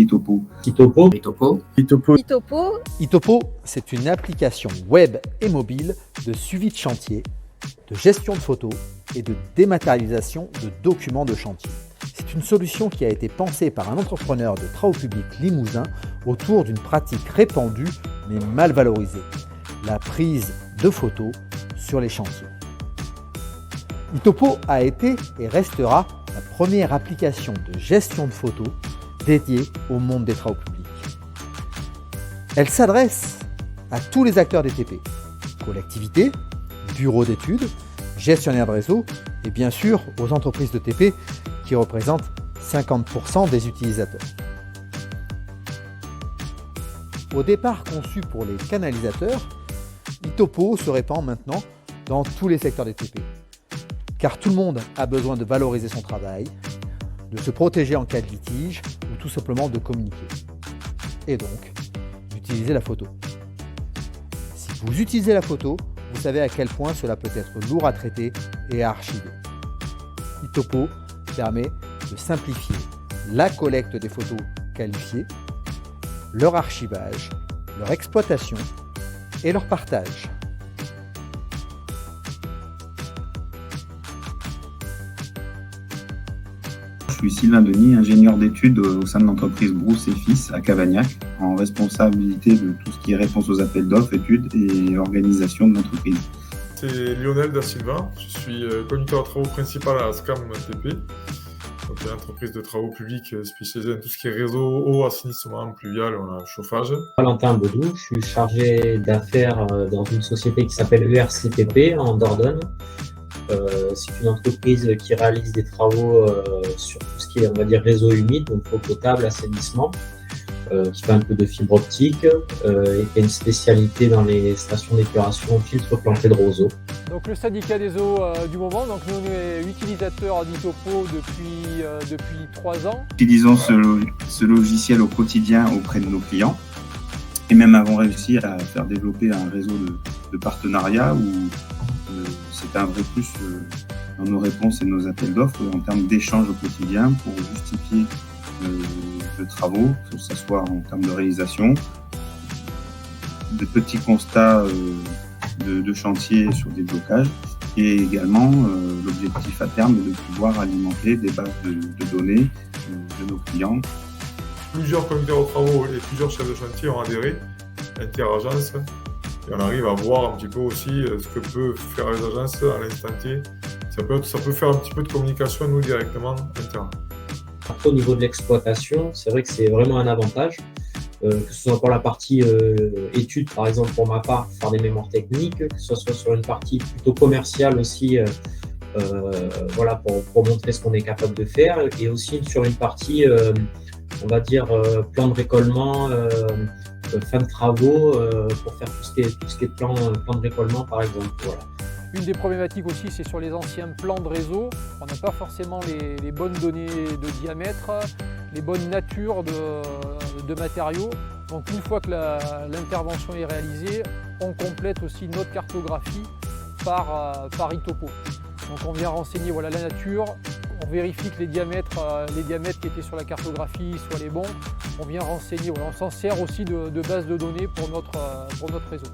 Itopo. Itopo. Itopo. Itopo. Itopo. Itopo, c'est une application web et mobile de suivi de chantier, de gestion de photos et de dématérialisation de documents de chantier. C'est une solution qui a été pensée par un entrepreneur de travaux publics limousin autour d'une pratique répandue mais mal valorisée, la prise de photos sur les chantiers. Itopo a été et restera la première application de gestion de photos dédiée au monde des travaux publics. Elle s'adresse à tous les acteurs des TP, collectivités, bureaux d'études, gestionnaires de réseau et bien sûr aux entreprises de TP qui représentent 50% des utilisateurs. Au départ conçu pour les canalisateurs, Itopo se répand maintenant dans tous les secteurs des TP. Car tout le monde a besoin de valoriser son travail, de se protéger en cas de litige ou tout simplement de communiquer. Et donc, d'utiliser la photo. Si vous utilisez la photo, vous savez à quel point cela peut être lourd à traiter et à archiver. Itopo permet de simplifier la collecte des photos qualifiées, leur archivage, leur exploitation et leur partage. Je suis Sylvain Denis, ingénieur d'études au sein de l'entreprise Brousse et Fils à Cavagnac, en responsabilité de tout ce qui est réponse aux appels d'offres, études et organisation de l'entreprise. C'est Lionel Da Silva, je suis conducteur de travaux principal à SCAM TP, donc une entreprise de travaux publics spécialisée dans tout ce qui est réseau, eau, assainissement, pluvial, chauffage. Valentin Baudou, je suis chargé d'affaires dans une société qui s'appelle ERCTP en Dordogne. C'est une entreprise qui réalise des travaux sur tout ce qui est, on va dire, réseau humide, donc eau potable, assainissement, qui fait un peu de fibre optique et qui a une spécialité dans les stations d'épuration filtre planté de roseau. Donc le syndicat des eaux du moment, donc nous on est utilisateurs d'Itopo depuis 3 ans. Utilisons ce logiciel au quotidien auprès de nos clients et même avons réussi à faire développer un réseau de partenariats où c'est un vrai plus dans nos réponses et nos appels d'offres en termes d'échanges au quotidien pour justifier de travaux, que ce soit en termes de réalisation, de petits constats de chantier sur des blocages et également l'objectif à terme est de pouvoir alimenter des bases de données de nos clients. Plusieurs conducteurs de travaux et plusieurs chefs de chantier ont adhéré, inter-agences, et on arrive à voir un petit peu aussi ce que peuvent faire les agences à l'instant T. Ça peut faire un petit peu de communication, nous, directement, interne. Après, au niveau de l'exploitation, c'est vrai que c'est vraiment un avantage, que ce soit pour la partie études, par exemple pour ma part, faire des mémoires techniques, que ce soit sur une partie plutôt commerciale aussi, voilà, pour montrer ce qu'on est capable de faire, et aussi sur une partie, on va dire, plan de récollement, fin de travaux, pour faire tout ce qui est plan de récollement, par exemple. Voilà. Une des problématiques aussi, c'est sur les anciens plans de réseau. On n'a pas forcément les bonnes données de diamètre, les bonnes natures de matériaux. Donc une fois que l'intervention est réalisée, on complète aussi notre cartographie par Itopo. Donc on vient renseigner voilà, la nature, on vérifie que les diamètres qui étaient sur la cartographie soient les bons. On vient renseigner, voilà, on s'en sert aussi de base de données pour notre réseau.